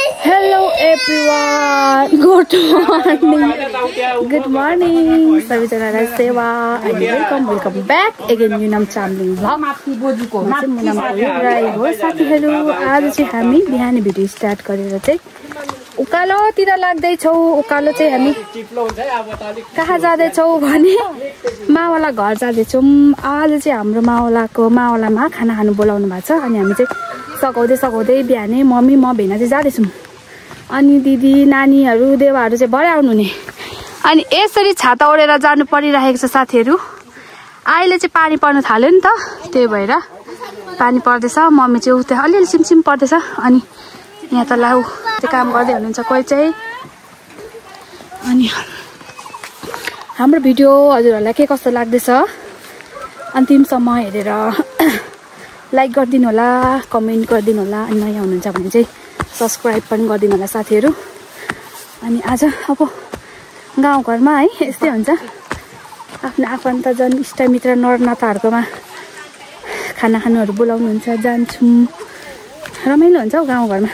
Hello everyone. Good morning. सबैजनालाई सेवा and welcome back again Yunam Chamling vlog. Munam Rai हो साथीहरु आज चाहिँ हामी बिहान भिडियो स्टार्ट गरेर चाहिँ उकालोतिर लाग्दै छौ उकालो चाहिँ हामी कहाँ जाँदै छौ भने मावला घर जाँदै छौं आज चाहिँ हाम्रो मावलामा खाना खानु बोलाउनु भएको छ अनि हामी चाहिँ सघाउँदै बिहानै मम्मी म भेना चाहिँ जाँदै छौं अनि दिदी नानीहरु देवाहरु चाहिँ भरे आउनु नि अनि यसरी छाता ओढेर जानु परिरहेको छ साथीहरु अहिले चाहिँ पानी पर्न थाल्यो नि त त्यही भएर पानी पर्दैछ मम्मी चाहिँ उतै अलिअलि सिमसिम पर्दैछ अनि यहाँ त लाउ चाहिँ काम गर्दै हुनुहुन्छ कोही चाहिँ अनि हाम्रो भिडियो हजुरहरुलाई के कस्तो लाग्दैछ अन्तिमसम्म हेरेर लाइक गर्दिनु होला कमेन्ट गर्दिनु होला अनि नयाँ हुनुहुन्छ भने चाहिँ सब्स्क्राइब पनि गर्दिनु होला साथीहरु अनि आज अब गाउँघरमा है यस्तै हुन्छ आफ्नो आफन्त जन इष्टमित्र नरनाथहरुकोमा खाना खानुहरु बोलाउनुहुन्छ जान्छौं रमाइलो हुन्छ गाउँघरमा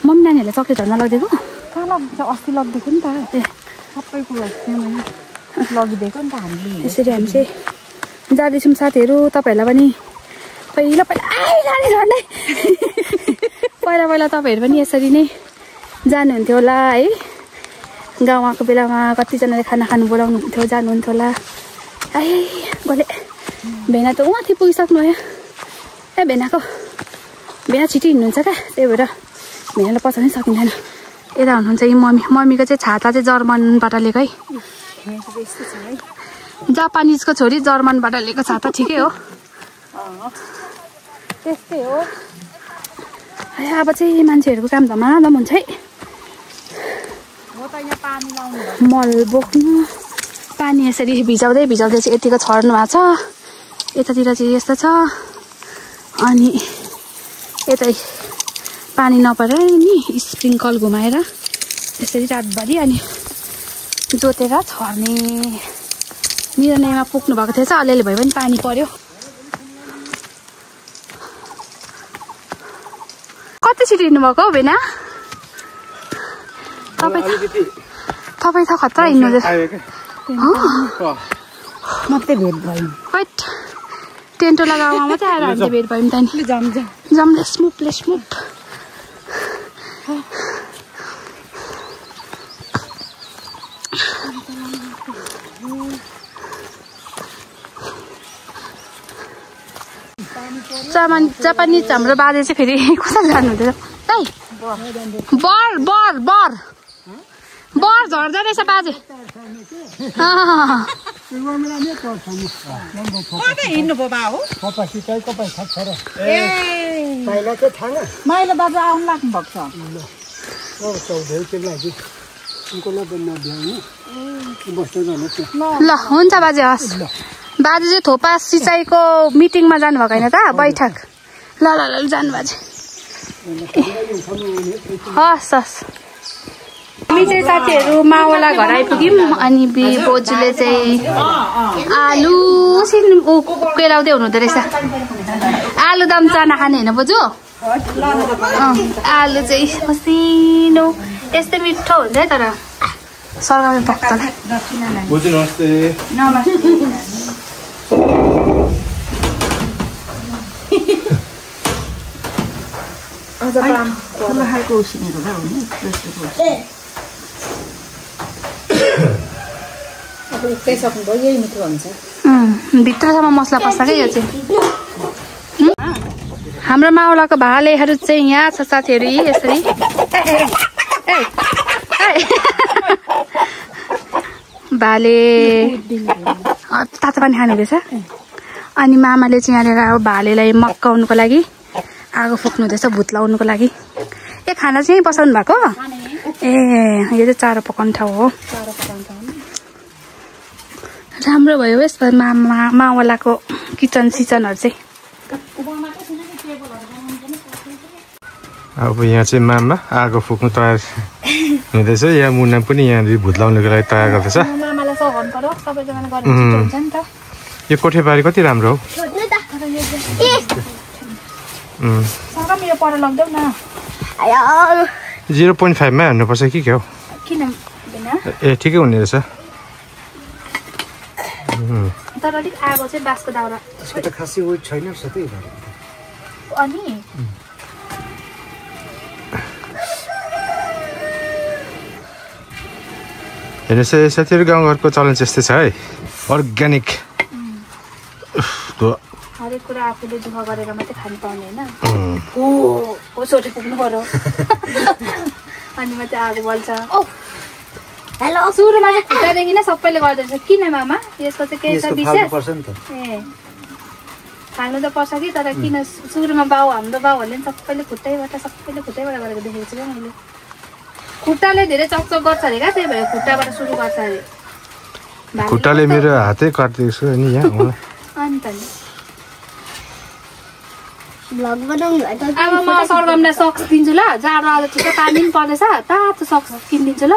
मम्मी नानीहरुले चक्लेट झर्न लगिदिएको अस्ति लगिदिएको नि त सबै कुरा लगिदिएको नि त हामीले त्यसरी हामी चाहिँ जाँदैछौँ साथीहरु तपाईहरुलाई पनि पहिला तपाईहरु पनि यसरी नै जानुहुन्थ्यो होला है गाउँको बेलामा कतिजनाले खाना खानु बोलाउनुहुन्थ्यो जानुहुन्थ्यो होला आइ गले भेना त उहाँ थियो पुगिसक्नु भयो ए भेना छिटो हिँड्नुहुन्छ क्या त्यही भएर भेनालाई पछाउनै सकिँदैन यता हुनुहुन्छ यी मम्मीको चाहिँ छाता चाहिँ जर्मनबाट लिएको है जापानिजको छोरी जर्मनबाट लिएको छाता ठिकै हो त्यस्तै हो अब चाहिँ मान्छेहरुको काम धमाधम हुन्छ है मल बोक्नु पानी यसरी भिजाउँदै चाहिँ यतिको छर्नु भएको छ यतातिर चाहिँ यस्तो छ अनि यतै पानी नपरे नि स्प्रिङ्कल घुमाएर यसरी रातभरि अनि जोतेर छर्ने निर्णयमा पुग्नु भएको थिएछ अलिअलि भए पनि पानी पर्यो कति छिटो हिँड्नु भएको हो भेना तपाईँ त खतरा हिँड्नु मात्रै भेट भयो वाइट टेन्टोला गाउँमा मात्रै आएर हामीले भेट भयौँ त नि जम्ले स्मुप जापानिज हाम्रो बाजे चाहिँ फेरि कता जानु हुँदैन बर झर्दै रहेछ बाजे माइलो बाबु आउनु लाग्नु भएको ल हुन्छ बाजे हस् बाजे चाहिँ थोपा सिँचाइको मिटिङमा जानुभएको होइन त बैठक ल जानु बाजे हस् हामी चाहिँ साथीहरु मावला घर आइपुग्यौं अनि बोजूले चाहिँ आलु केलाउँदै हुनुहुँदो रहेछ आलुदम चाना खाने होइन बोजू आलु चाहिँ मसिनो यस्तै मिठो हुन्छ है तर सरकारले पक्छ बोजू नमस्ते भित्रसम्म मसला पस्छ क्या यो चाहिँ हाम्रो मावलाको भालेहरू चाहिँ यहाँ छ साथीहरु यसरी भाले तातो पानी खानुहुँदैछ अनि मामाले चाहिँ यहाँनिर भालेलाई मक्काउनुको लागि आगो फुक्नुहुँदैछ भुत लाउनुको लागि ए खाना चाहिँ बसाउनु भएको ए यो चाहिँ चारो पकाउने ठाउँ हो राम्रो भयो यस मावलाको किचन सिचनहरु चाहिँ अब यहाँ चाहिँ मामा आगो फुक्नु तयार हुँदैछ यहाँ मुन्ना पनि यहाँ भुत लाउनुको लागि तयार गर्दैछ यो कोठेबारी कति राम्रो हो 0.5 मा हान्नुपर्छ कि के हो? किन बिना ए ठिकै हुने रहेछ। तर अलिक आगो चाहिँ बाँसको दाउरा त्यसको त खासै वेट छैन रहेछ त्यही भएर। अनि हेर्नुहोस् है साथीहरू, गाउँघरको चलन त्यस्तै छ है, अर्ग्यानिक। हरेक कुरा आफूले दुःख गरेर मात्रै खानु पाउने होइन। हो सोटे पुग्नु पर्यो अनि मात्रै आगो बल्छ। हेलो सुरुमा चाहिँ खुट्टादेखि नै सबैले गर्दैछ। किन मामा यसको चाहिँ केही छ विशेष? ए फाल्नु त पर्छ कि, तर किन सुरुमा हाम्रो बाउहरूले पनि सबैले खुट्टैबाट गरेको देखेको छु क्या मैले। खुट्टाले धेरै चकचक गर्छ अरे क्या, त्यही भएर खुट्टाबाट सुरु गर्छ अरे। खुट्टाले मेरो हातै काटिदिएको छु नि यहाँ। अनि त नि अब म सरगमलाई सक्स दिन्छु ल। जाडो आज ठिकै पानी पनि पर्दैछ, तातो सक्स किनिदिन्छु ल।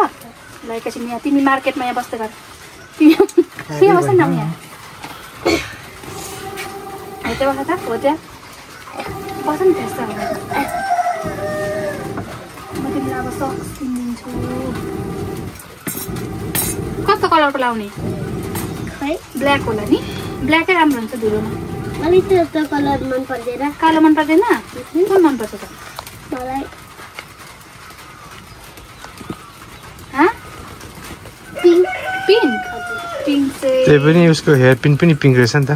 ल एकैछिन यहाँ तिमी मार्केटमा यहाँ बस्दै गर, तिमी यहाँ बस्छ नि यहाँ। त्यहाँ बस्छ त हो, त्यहाँ बस्छ नि त्यस्तो। म तिमीलाई अब सक्स किनिदिन्छु। कस्तो कलरको लाउने? ब्ल्याक होला नि, ब्ल्याकै राम्रो हुन्छ धुलोमा। अलिक त्यस्तो कलर मन पर्दैन। कालो मन पर्दैन? कुन मन पर्छ त? मलाई पिङ्क। पिङ्क पिङ्क चाहिँ त्यही पनि उसको हेयर पिन पनि पिङ्क रहेछ नि त।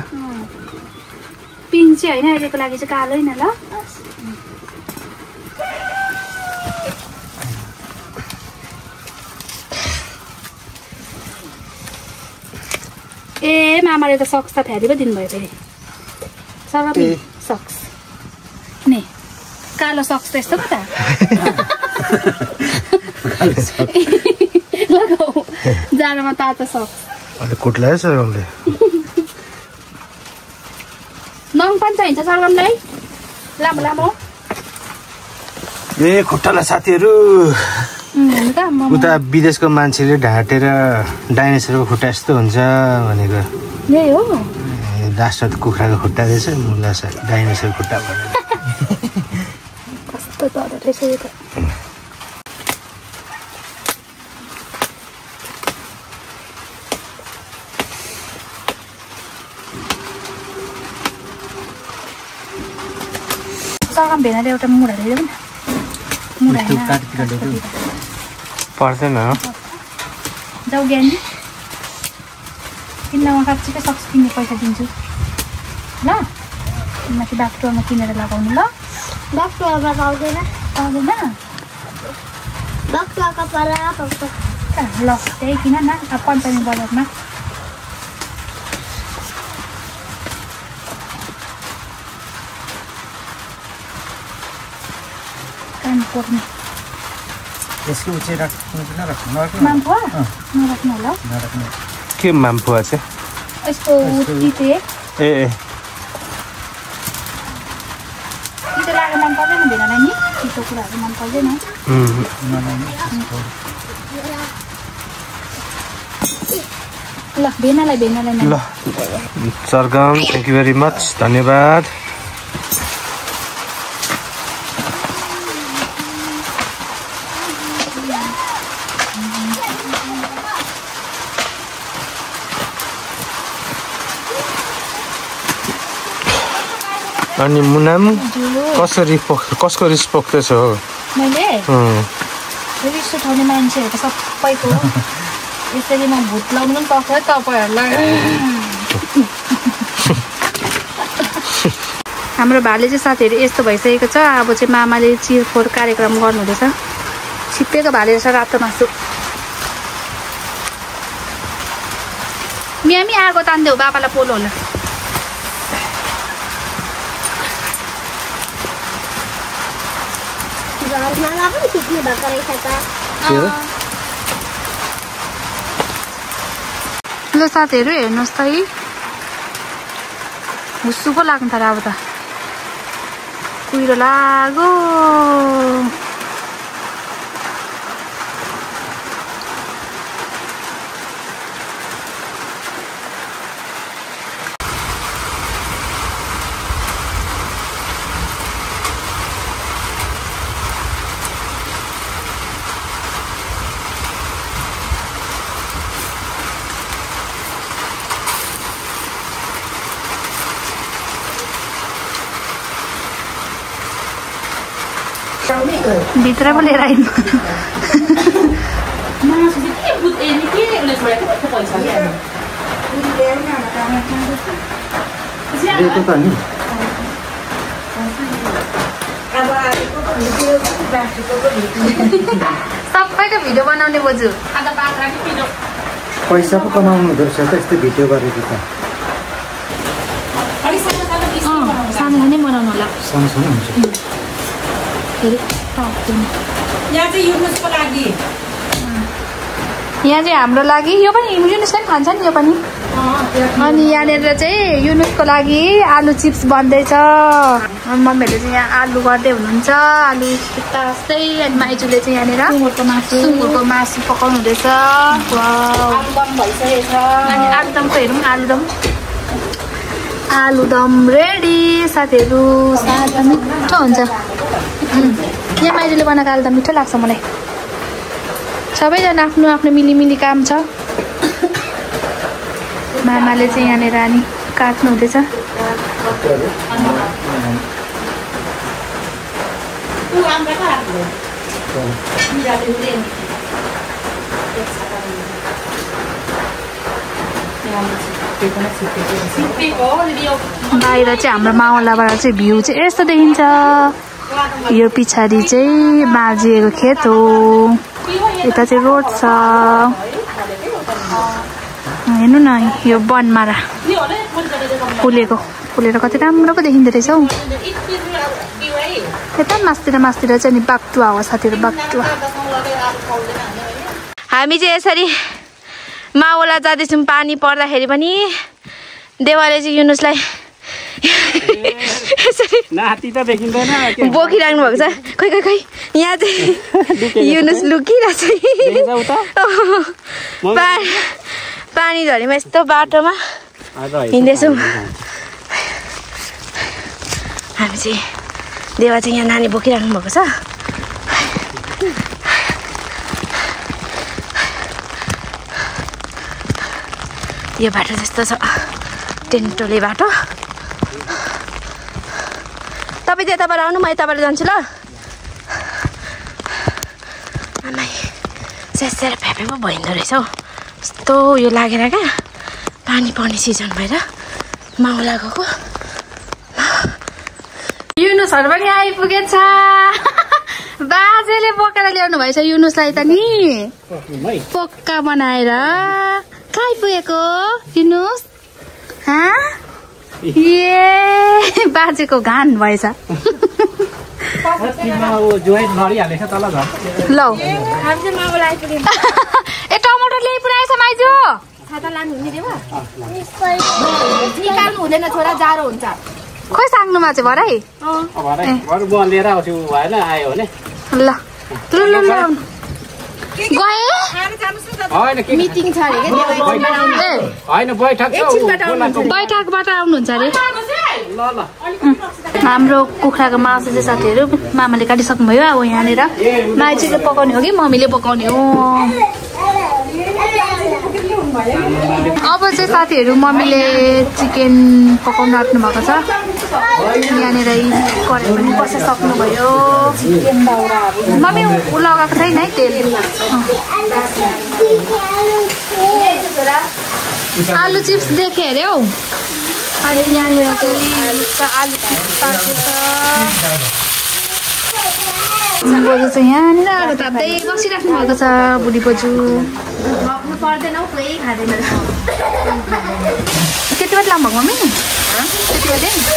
पिङ्क चाहिँ होइन, अहिलेको लागि चाहिँ कालो होइन ल। ए मामाले त सक्स त फ्यारी पो दिनुभयो फेरि। सक्स नि कालो सक्स त यस्तो पो त लगाऊ जाडोमा तातो सक्स। अहिले कुट्लायो सरगमले। नङ पनि चाहिन्छ सरगमलाई लामो लामो। ए खुट्टालाई साथीहरू उता विदेशको मान्छेले ढाँटेर डाइनोसरको खुट्टा यस्तो हुन्छ भनेको। यही हो लास्टमा त कुखुराको खुट्टा रहेछ, मुला डाइनोसरको खुट्टा भनेर। कस्तो डर रहेछ यो त। सरगम भेनाले एउटा मुढा ल्याइदेऊ न। मुढा पर्दैन जाऊ ज्ञानी किन्न। म साँच्चीकै सक्स किन्ने पैसा दिन्छु ल। माथि डाक्टरमा किनेर लगाउनु ल। डक्टरमा पाउँदैन। पाउँदैन डक्टरको परा ल त्यही किन न। अब पञ्चमी बजारमा कान कोर्ने यसको चाहिँ राख्नु माम्फुवा नराख्नु होला। के माम्फुवा चाहिँ? यस्तो तिते ए तिते लाग्यो मन पर्दैन भेनालाई नि। तितो कुराहरू मन पर्दैन। ल भेनालाई ल सरगम थ्याङ्क यू भेरी मच, धन्यवाद। अनि मुनाम कसको रिस पोख्दैछ हो? मैले रिस उठाउने मान्छेहरू सबैको यसरी म भुत लाउनु पनि सक्छ है तपाईँहरूलाई। हाम्रो भाले चाहिँ साथीहरू यस्तो भइसकेको छ। अब चाहिँ मामाले चिरफोर कार्यक्रम गर्नुहुँदैछ। छिप्पेको भाले रहेछ रातो मासु। मियामी आगो तान्देऊ बाबालाई पोलो होला। ल साथीहरू हेर्नुहोस् त है, हुस्सु पो लाग्नु थाल्यो अब त। कुहिरो लाग्यो। भित्र पो लिएर आइनु सबैको भिडियो बनाउने बोजू पैसा पो कमाउनु हुँदो रहेछ त यस्तो भिडियो गरेको त सानो नै बनाउनु होला सानो सानो हुन्छ यहाँ चाहिँ हाम्रो लागि यो पनि युनुसले पनि खान्छ नि यो पनि अनि यहाँनिर चाहिँ युनुसको लागि आलु चिप्स बन्दैछ मम्मीहरूले चाहिँ यहाँ आलु गर्दै हुनुहुन्छ आलु जस्तै अनि माइजूले चाहिँ यहाँनिर सुँगुरको मासु पकाउनु हुँदैछ अनि आलुदमको हेरौँ आलुदम रेडी साथीहरू सादा मिठो हुन्छ यहाँ माइजूले बनाएको आलुदम मिठो लाग्छ मलाई सबैजना आफ्नो आफ्नो मिली काम छ मामाले चाहिँ यहाँनिर अनि काट्नु हुँदैछ बाहिर चाहिँ हाम्रो मावलाबाट चाहिँ भ्यू चाहिँ यस्तो देखिन्छ यो पछाडि चाहिँ बाजिएको खेत हो यता चाहिँ रोड छ हेर्नु न यो बनमारा फुलेर कति राम्रो पो देखिँदो रहेछ हौ यता मास्तिर चाहिँ नि बाक्तुवा हो साथीहरू बाक्तुवा हामी चाहिँ यसरी मावला जाँदैछौँ पानी पर्दाखेरि पनि देवाले चाहिँ युनुसलाई बोकिराख्नु भएको छ खै यहाँ चाहिँ युनुस लुकिरहेछ पानी झरीमा यस्तो बाटोमा हिँड्दैछौँ हामी चाहिँ देवा चाहिँ यहाँ नानी बोकिराख्नु भएको छ यो बाटो जस्तो छ टेन्टोले बाटो तपाईँ चाहिँ यताबाट आउनु म यताबाट जान्छु ल आमाई सेसेर फ्यापे पो भइँदो रहेछ हौ यस्तो यो लागेर क्या पानी पर्ने सिजन भएर माउला गएको युनुसहरू पनि आइपुगेछ बाजेले बोकेर ल्याउनु भएछ युनुसलाई त नि पक्का बनाएर कहाँ आइपुगेको युनुस ए बाजेको घान भएछ ल ए टमाटर ल्याइ पुऱ्याएछ माइजू छाता लानु हुने देवा निकाल्नु हुँदैन छोरा जाडो हुन्छ खोइ साङ्नुमा चाहिँ भरै लिएर आउँछु भएन आयो भने ल मिटिङ छ अरे बैठकबाट आउनुहुन्छ अरे हाम्रो कुखुराको मासु चाहिँ साथीहरू मामाले काटिसक्नु भयो अब यहाँनिर माइजूले पकाउने हो कि मम्मीले पकाउने हो अब चाहिँ साथीहरू मम्मीले चिकन पकाउन आँट्नु भएको छ यहाँनिर कराई पनि बसिसक्नु भयो मम्मी लगाएको छैन है तेल आलु चिप्स देखेँ अरे हौ अनि यहाँनिर चाहिँ आलु चिप्स पाकेको छ बोजू चाहिँ यहाँनिर आलु ताप्दै बसिराख्नु भएको छ बुढी बोजू पर्दैन हौ कोही खाँदैन त्यति बेला लामो मम्मी त्यति बेला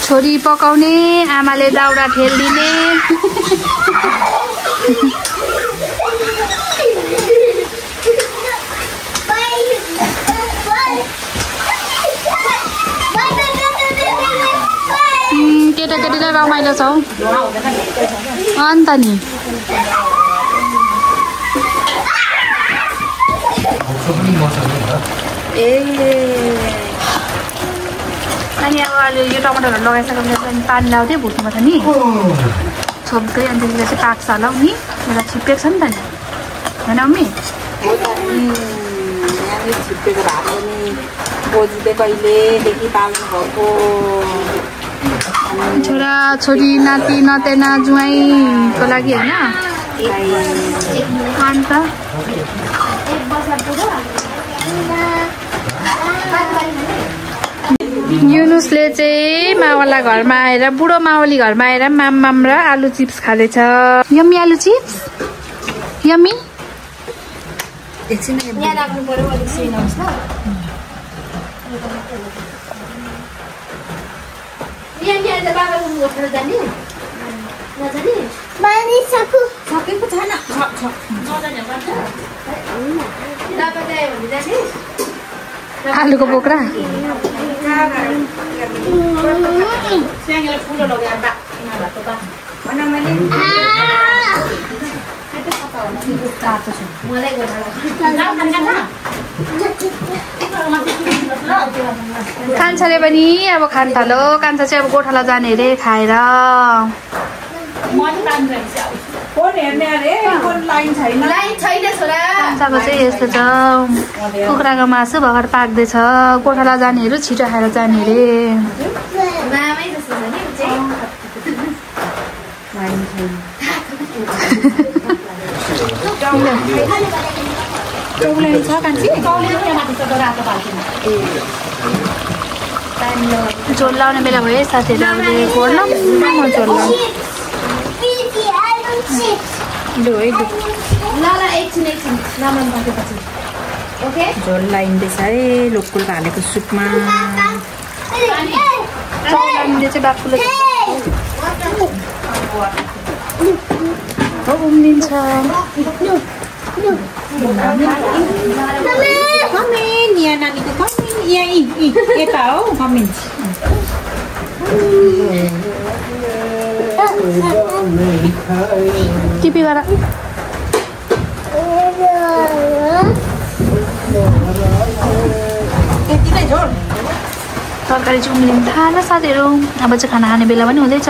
छोरी पकाउने आमाले दाउरा ठेल्दिने केटाकेटीलाई रमाइलो छ अन्त नि अनि अब अहिले यो टमाटरहरू लगाइसकेपछि अनि पानी लाउँदै भुट्नुपर्छ नि छोप्दै अनि त्यसले चाहिँ पाक्छ होला नि एउटा छिप्पेको छ नि त नि होइन मम्मी छिप्पेको भएको नि बोजूले कहिलेदेखि पाल्नु भएको छोरा छोरी नाति नातिना जुवाइँको लागि होइन अन्त युनुसले चाहिँ मावला घरमा आएर बुढो मावली घरमा आएर माम र आलु चिप्स खाँदैछ यम्मी आलु चिप्स यम्मी यहाँ राख्नु पर्यो अलिक सिनाउनुहोस् सकेको छैन आलुको बोक्रा कान्छाले पनि अब खान थालो कान्छा चाहिँ अब गोठाला जाने अरे खाएर कान्छाको चाहिँ यस्तो छ कुखुराको मासु भर्खर पाक्दैछ गोठाला जानेहरू छिटो खाएर जाने अरे झोल लाउने बेला भयो साथीहरूले घोड्न झोल झोल लाइँदैछ है लोकलको हालेको सुपमा चौलाइँदै चाहिँ बाक्लो उम्लिन्छ यहाँ नानीको कमेन्ट यहाँ यता हो कमेन्ट टिपी गर तरकारी चाहिँ उम्लिनु थाल्यो साथीहरू अब चाहिँ खाना खाने बेला पनि हुँदैछ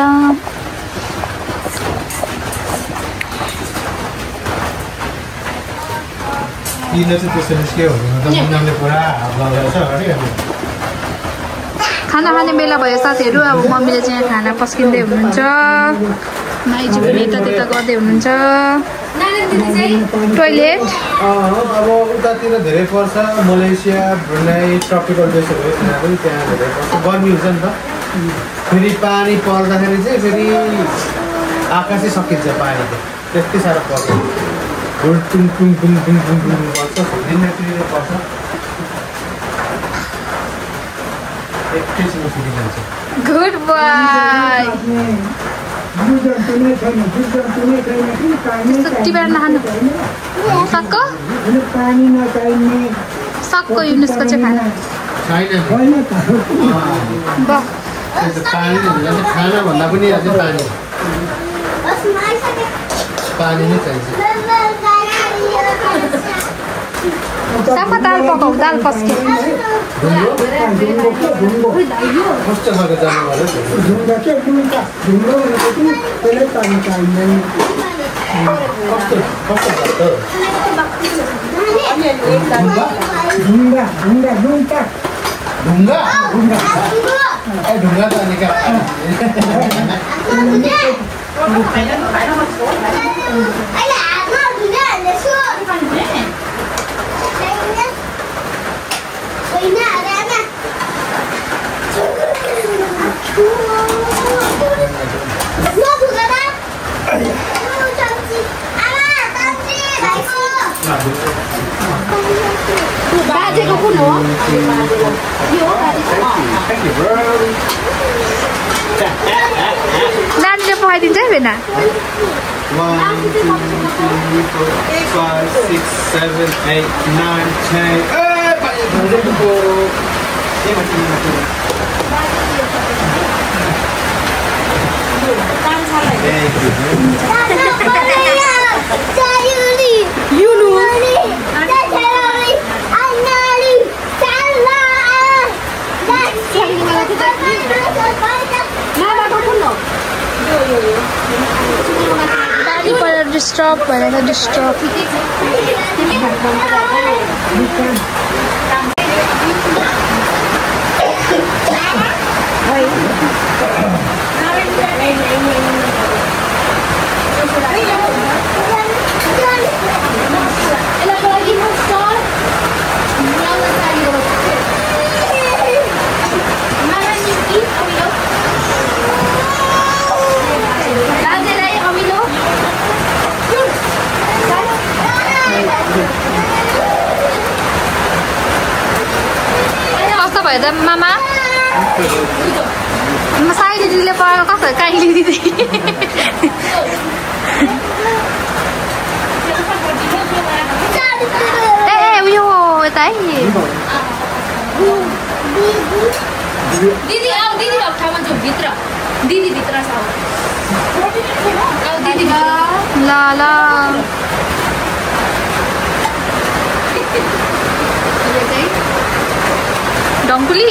खाना खाने बेला भयो साथीहरू अब मम्मीले चाहिँ यहाँ खाना पस्किँदै हुनुहुन्छ माइजी पनि यता त्यता गर्दै हुनुहुन्छ टोइलेट अब उतातिर धेरै पर्छ मलेसिया ब्रुनाई ट्रपिकल देशहरू तिनीहरू त्यहाँ धेरै पर्छ गर्मी हुन्छ नि त फेरि पानी पर्दाखेरि चाहिँ फेरि आकाशै सकिन्छ पानी चाहिँ त्यति साह्रो पर्छ टुङ टुङ टुङ टुङ टुङ टुङ पर्छ दिनतिर पर्छ एकैछिनमा सुकिन्छ गुड बाई टिपेर नखानु सक्को सक्को युनुसको चाहिँ खाना खाना भन्दा पनि अझै पानी नै चाहिन्छ सामा दाल पकाऊ दाल पस्क्यो कस्तो खालको जानु ढुङ्गा त निका बाजेको कुन हो नानीले पकाइदिन्छ है भेना 1 2 3 4 5 6 7 8 9 10 पानी परेर डिस्टर्ब भएर डिस्टर्ब कस्तो भयो त मामा साइली दिदीले पढाएको कस्तो काइली दिदी ए उयो यता है दिदी आऊ दिदी भएको ठाउँमा जाऊ भित्र दिदी भित्र छ आऊ दिदी ल ल डङ्कुली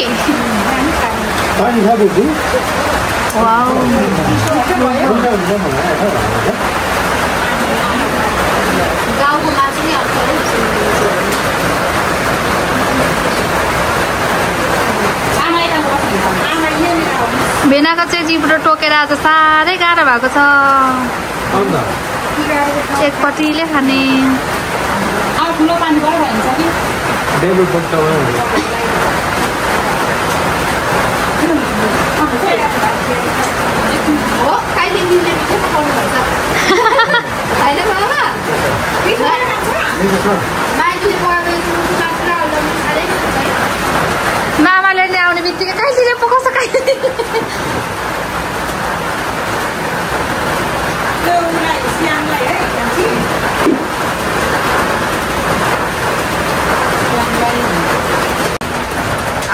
वाउ गाउँको मासु नै आउँछ भेनाको चाहिँ जिब्रो टोकेर आज साह्रै गाह्रो भएको छ एकपट्टिले खाने ठुलो पानी गएर हुन्छ कि हो कहिले दिनले मिठो पकाउनुपर्छ होइन बाबा माइतीले पकाएको मामाले ल्याउने बित्तिकै कहिले पकाउँछ कहिले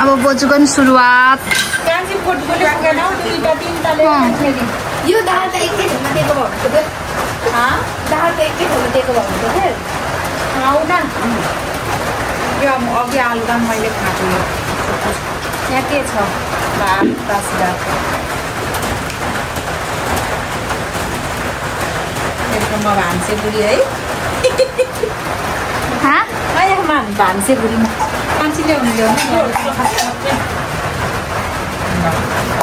अब बोजूको नि सुरुवात यो दाल त एकै ठाउँमा दिएको भएको दाल त एकै ठाउँमा दिएको भएको आउन यो अघि आलुदम मैले खाएको यहाँ के छ भात बासी भात यसमा भान्से बुढी है भान्से बुढीमा कान्छी ल्याउनु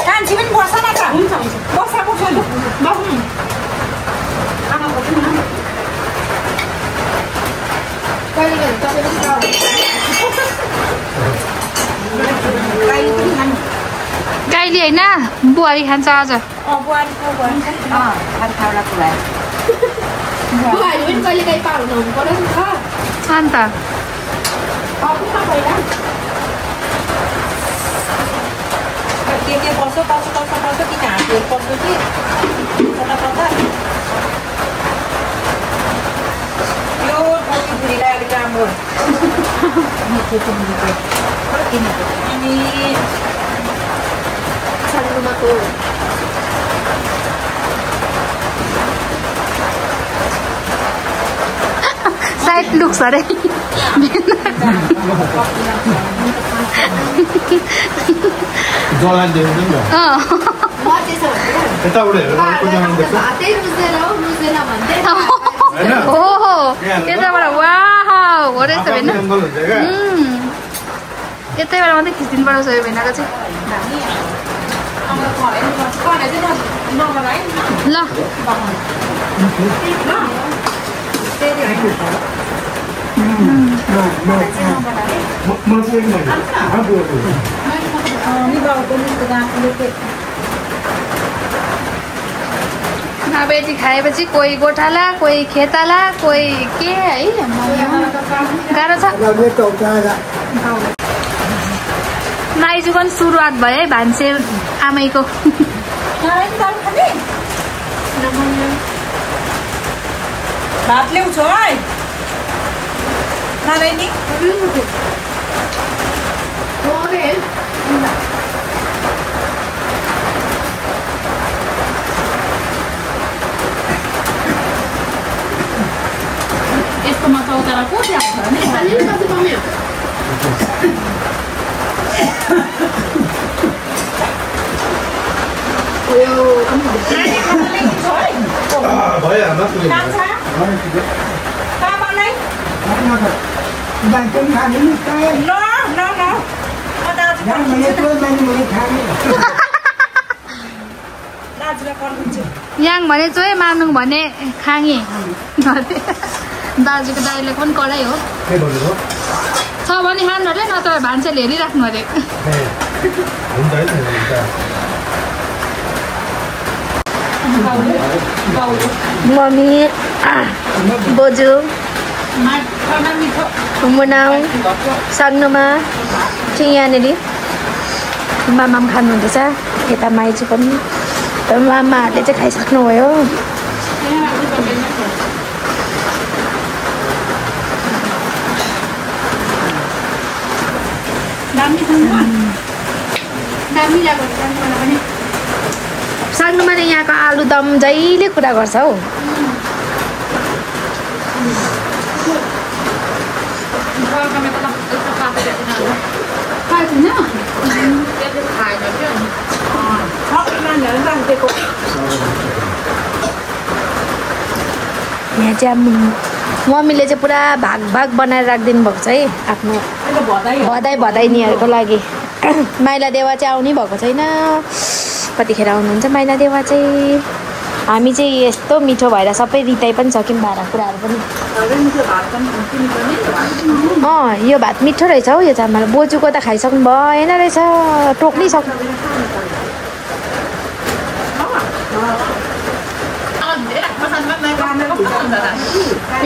कान्छी पनि बस्छ न त हुन्छ बस्छ बस्नु गाईले होइन बुहारी खान्छ आज बुहारी पनि कहिले काहीँ पाउनु पर्यो नि त अन्त के बस्छ किन हाँसेर पस्छ कि यो बुढीलाई अलिक राम्रो अनि सालुमाको साइड लुक्स अरे ओहो यताबाट वाह हो रहेछ भेना यतैबाट मात्रै खिचिदिनु पर्छ यो भेनाको चाहिँ ल बेटी खाएपछि कोही गोठाला कोही खेताला कोही के है गाह्रो छ नाइजुको पनि सुरुवात भयो है भान्से आमैको भात ल्याउँछु है नारायणी यस्तोमा चौतारा को ल्याउँछ भने भयो हाम्रो पुग्यो याङ भने चाहिँ मार्नुङ भने खाङे दाजुको दाइले पनि कराई हो छ भने खानु अरे नत्र भान्सेले हेरिराख्नु अरे मम्मी बोजू मुनाउ साग्नुमा चाहिँ यहाँनिर मामा पनि खानुहुँदैछ यता माइजू पनि मामाहरूले चाहिँ खाइसक्नुभयो साग्नुमा यहाँको आलुदम जहिले कुरा गर्छ हौ यहाँ चाहिँ मम्मीले चाहिँ पुरा भाग भाग बनाएर राखिदिनु भएको छ है आफ्नो भदाइनीहरूको लागि माइला देवा चाहिँ आउनै भएको छैन कतिखेर आउनुहुन्छ माइला देवा चाहिँ हामी चाहिँ यस्तो मिठो भएर सबै रिताइ पनि सक्यौँ भाँडाकुँडाहरू पनि यो भात मिठो रहेछ हौ यो चामल बोजूको त खाइसक्नु भएन रहेछ टोक्नै सक्नु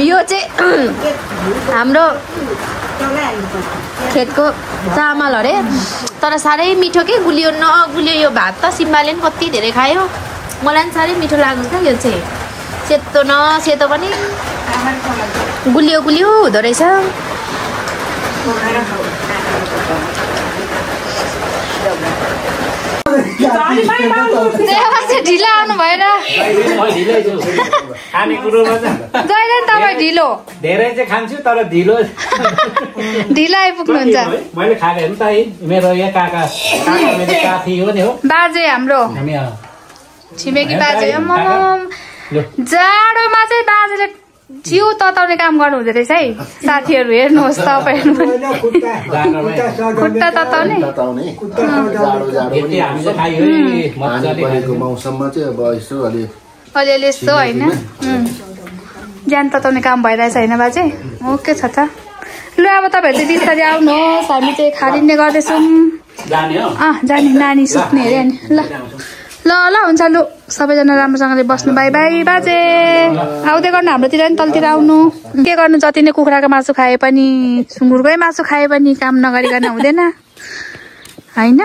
यो चाहिँ हाम्रो खेतको चामल अरे तर साह्रै मिठो के गुलियो नगुलियो यो भात त सिम्बाले पनि कति धेरै खायो मलाई पनि साह्रै मिठो लाग्यो क्या यो चाहिँ सेतो न सेतो पनि गुलियो गुलियो हुँदो रहेछ ढिलो आउनु भएर जहिले तपाईँ ढिलो धेरै चाहिँ खान्छु तर ढिलो आइपुग्नुहुन्छ मैले खाएको हेर्नु त मेरो यहाँ काका मेरो साथी हो नि हो बाजे हाम्रो छिमेकी बाजे जाडोमा चाहिँ बाजेले जिउ तताउने काम गर्नु हुँदो रहेछ है साथीहरू हेर्नुहोस् तपाईँहरू खुट्टा तताउने अलिअलि यस्तो होइन ज्यान तताउने काम भइरहेछ होइन बाजे ओके छ त लु अब तपाईँहरू चाहिँ बिस्तारै आउनुहोस् हामी चाहिँ खारिने गर्दैछौँ जाने नानी सुत्ने अरे नि ल ल ल हुन्छ लु सबैजना राम्रोसँगले बस्नु बाई बाई बाजे आउँदै गर्नु हाम्रोतिर नि तलतिर आउनु के गर्नु जति नै कुखुराको मासु खाए पनि सुँगुरकै मासु खाए पनि काम नगरिकन हुँदैन होइन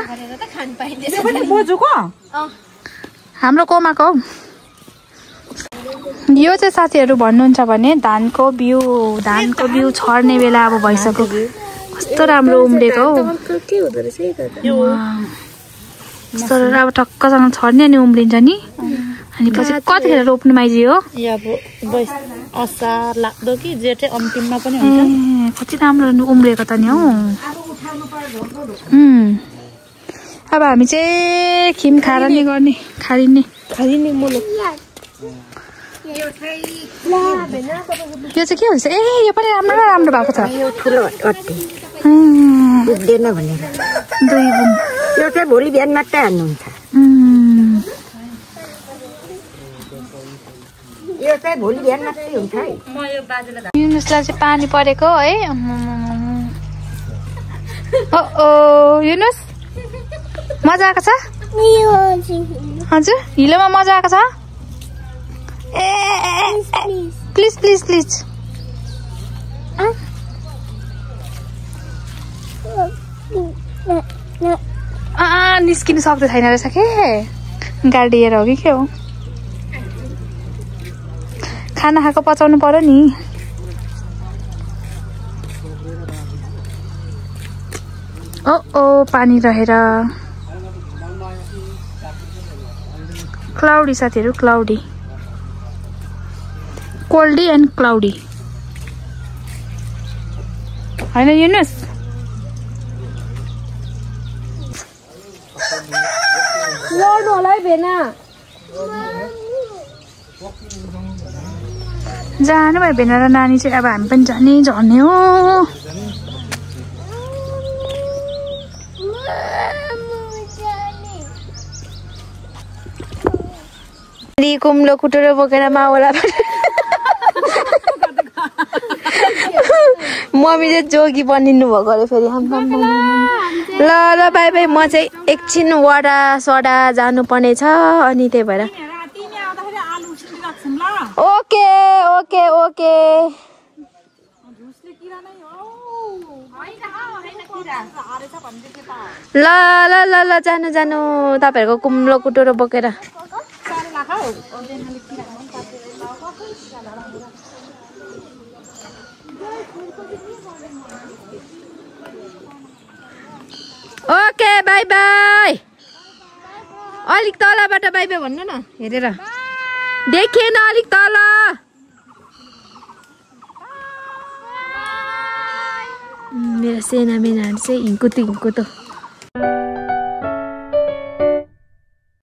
हाम्रो कोमाको हौ यो चाहिँ साथीहरू भन्नुहुन्छ भने धानको बिउ छर्ने बेला अब भइसक्यो कस्तो राम्रो उम्रेको हौ तर अब टक्कसँग छर्ने अनि उम्रिन्छ नि अनि पछि कतिखेर रोप्नु माइजी हो असार लाग्दो कि जेठै अन्तिममा पनि हुन्छ कति राम्रो उम्रेको त नि हौ अब हामी चाहिँ खिम खारिने गर्ने खारिने मुलो यो चाहिँ के हुन्छ ए यो पनि राम्रो भएको छ यो ठुलो पुग्दैन भनेर दुई गुण यो चाहिँ भोलि बिहान मात्रै हाल्नुहुन्छ यो चाहिँ भोलि बिहान मात्रै हुन्छ है युनुसलाई चाहिँ पानी परेको है युनुस मजा आएको छ हजुर हिलोमा मजा आएको छ ए प्लिज प्लिज प्लिज निस्किनु सक्दै छैन रहेछ के गाडिएर हो कि के हो खाना खाएको पचाउनु पर्यो नि ओ पानी रहेर क्लाउडी साथीहरू क्लाउडी कोल्डी एन्ड क्लाउडी होइन युनुस लड्नु होला है भेना जानु भयो भेना र नानी चाहिँ अब हामी पनि जाने झर्ने हो कुम्लो कुटेर बोकेर मावला मम्मी चाहिँ जोगी बनिनु भएको अरे फेरि ल ल बाई बाई म चाहिँ एकछिन वडा सडा जानुपर्ने छ अनि त्यही भएर ओके ओके ओके ल ल ल ल जानु जानु तपाईँहरूको कुम्लो कुटोरो बोकेर ओके बाई बाई अलिक तलबाट बाई बाई भन्नु न हेरेर देखेन अलिक तल मेरो सेना मेनाहरू चाहिँ हिँकुतो